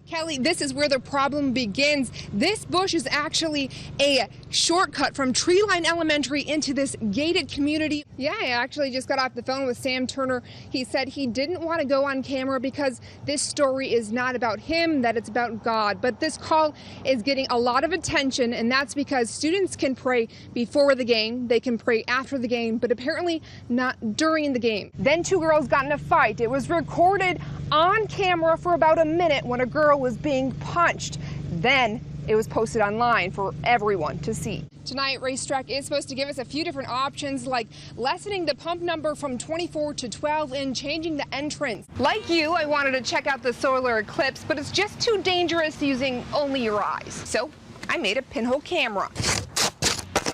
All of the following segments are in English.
Kelly, this is where the problem begins. This bush is actually a shortcut from Treeline Elementary into this gated community. Yeah, I actually just got off the phone with Sam Turner. He said he didn't want to go on camera because this story is not about him, that it's about God. But this call is getting a lot of attention, and that's because students can pray before the game, they can pray after the game, but apparently not during the game. Then two girls got in a fight. It was recorded on camera for about a minute when a girl was being punched. Then it was posted online for everyone to see. Tonight, Racetrack is supposed to give us a few different options, like lessening the pump number from 24 to 12 and changing the entrance. Like you, I wanted to check out the solar eclipse, but it's just too dangerous using only your eyes. So I made a pinhole camera.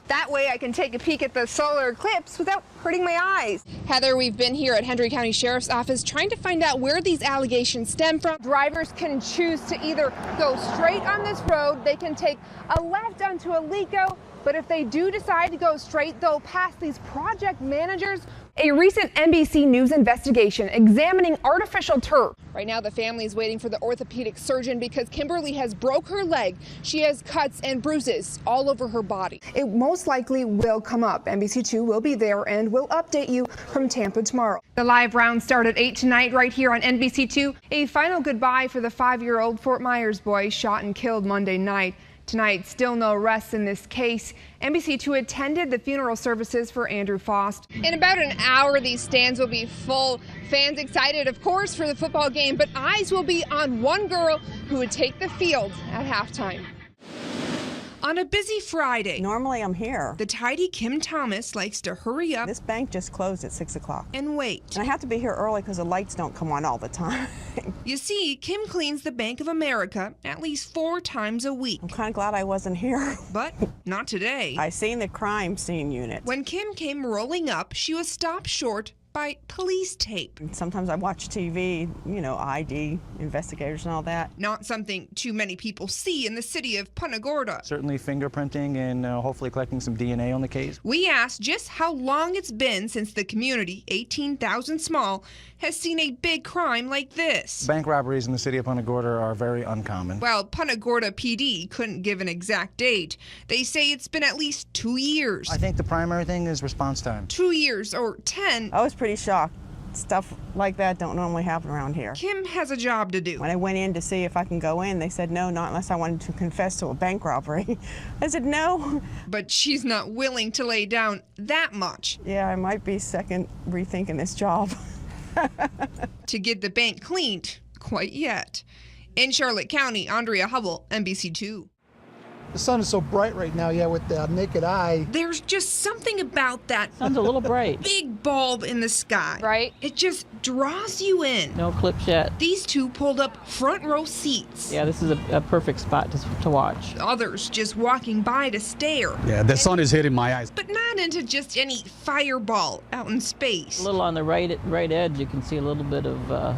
That way I can take a peek at the solar eclipse without hurting my eyes. Heather, we've been here at Hendry County Sheriff's Office trying to find out where these allegations stem from. Drivers can choose to either go straight on this road, they can take a left onto Alico, but if they do decide to go straight, they'll pass these project managers. A recent NBC News investigation examining artificial turf. Right now, the family is waiting for the orthopedic surgeon because Kimberly has broke her leg. She has cuts and bruises all over her body. It most likely will come up. NBC2 will be there and will update you from Tampa tomorrow. The live round start at 8 tonight right here on NBC2. A final goodbye for the 5-year-old Fort Myers boy shot and killed Monday night. Tonight, still no arrests in this case. NBC2 attended the funeral services for Andrew Faust. In about an hour, these stands will be full. Fans excited, of course, for the football game, but eyes will be on one girl who would take the field at halftime. On a busy Friday, normally I'm here. The tidy Kim Thomas likes to hurry up. This bank just closed at 6 o'clock. And wait. And I have to be here early because the lights don't come on all the time. You see, Kim cleans the Bank of America at least 4 times a week. I'm kind of glad I wasn't here. But not today. I seen the crime scene unit. When Kim came rolling up, she was stopped short by police tape. Sometimes I watch TV, you know, ID, investigators and all that. Not something too many people see in the city of Punta Gorda. Certainly fingerprinting and hopefully collecting some DNA on the case. We asked just how long it's been since the community, 18,000 small, has seen a big crime like this. Bank robberies in the city of Punta Gorda are very uncommon. Well, Punta Gorda PD couldn't give an exact date. They say it's been at least 2 years. I think the primary thing is response time. 2 years or 10. I was pretty shocked. Stuff like that don't normally happen around here. Kim has a job to do. When I went in to see if I can go in, they said no, not unless I wanted to confess to a bank robbery. I said no. But she's not willing to lay down that much. Yeah, I might be second rethinking this job. To get the bank cleaned quite yet. In Charlotte County, Andrea Hubbell, NBC2. The sun is so bright right now, yeah, with the naked eye. There's just something about that sun's a little bright. Big bulb in the sky. Right. It just draws you in. No clips yet. These two pulled up front row seats. Yeah, this is a perfect spot to watch. Others just walking by to stare. Yeah, the sun is hitting my eyes. But not into just any fireball out in space. A little on the right edge, you can see a little bit of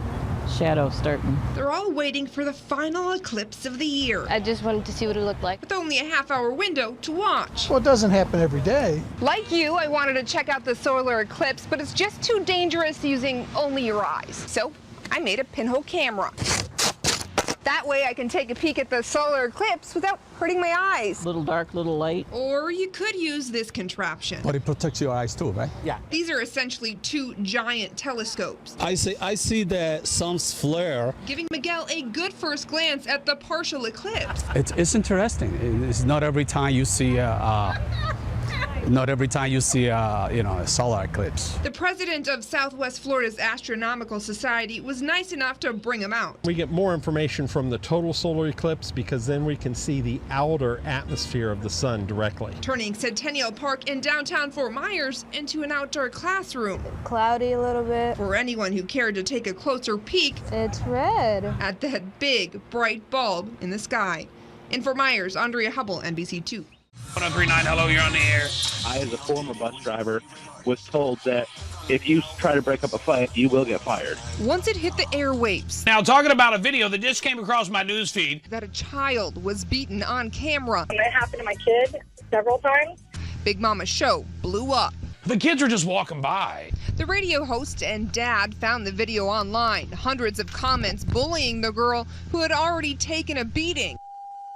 shadow starting. They're all waiting for the final eclipse of the year. I just wanted to see what it looked like. With only a half-hour window to watch. Well, it doesn't happen every day. Like you, I wanted to check out the solar eclipse, but it's just too dangerous using only your eyes. So I made a pinhole camera. That way I can take a peek at the solar eclipse without hurting my eyes. Little dark, little light. Or you could use this contraption. But it protects your eyes too, right? Yeah. These are essentially 2 giant telescopes. I see the sun's flare. Giving Miguel a good first glance at the partial eclipse. It's interesting. It's not every time you see a solar eclipse. The president of Southwest Florida's Astronomical Society was nice enough to bring him out. We get more information from the total solar eclipse because then we can see the outer atmosphere of the sun directly. Turning Centennial Park in downtown Fort Myers into an outdoor classroom. Cloudy a little bit. For anyone who cared to take a closer peek It's red. at that big, bright bulb in the sky. In Fort Myers, Andrea Hubbell, NBC2. 1039, hello, you're on the air. I, as a former bus driver, was told that if you try to break up a fight, you will get fired. Once it hit the airwaves. Now, talking about a video that just came across my news feed. That a child was beaten on camera. It happened to my kid several times. Big Mama Show blew up. The kids are just walking by. The radio host and dad found the video online. Hundreds of comments bullying the girl who had already taken a beating.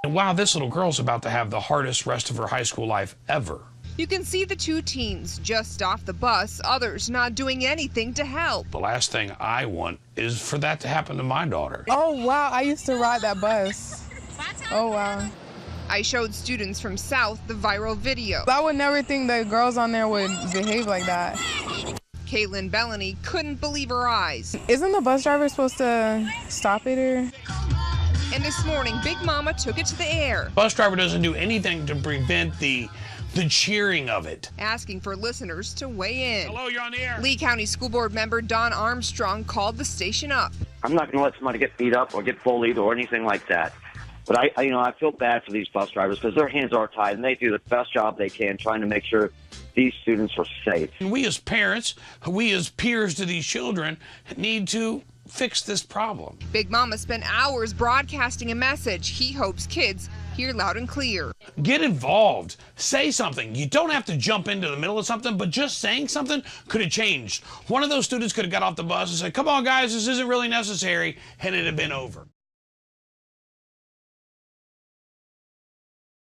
And wow, this little girl's about to have the hardest rest of her high school life ever. You can see the two teens just off the bus, others not doing anything to help. The last thing I want is for that to happen to my daughter. Oh, wow. I used to ride that bus. Oh, wow. I showed students from South the viral video. I would never think that girls on there would behave like that. Caitlin Bellany couldn't believe her eyes. Isn't the bus driver supposed to stop it or? And this morning, Big Mama took it to the air. Bus driver doesn't do anything to prevent the cheering of it. Asking for listeners to weigh in. Hello, you're on the air. Lee County School Board member Don Armstrong called the station up. I'm not going to let somebody get beat up or get bullied or anything like that. But I feel bad for these bus drivers because their hands are tied and they do the best job they can trying to make sure these students are safe. We as parents, we as peers to these children need to fix this problem. Big Mama spent hours broadcasting a message he hopes kids hear loud and clear. Get involved. Say something. You don't have to jump into the middle of something, but just saying something could have changed. One of those students could have got off the bus and said, come on, guys, this isn't really necessary, and it had been over.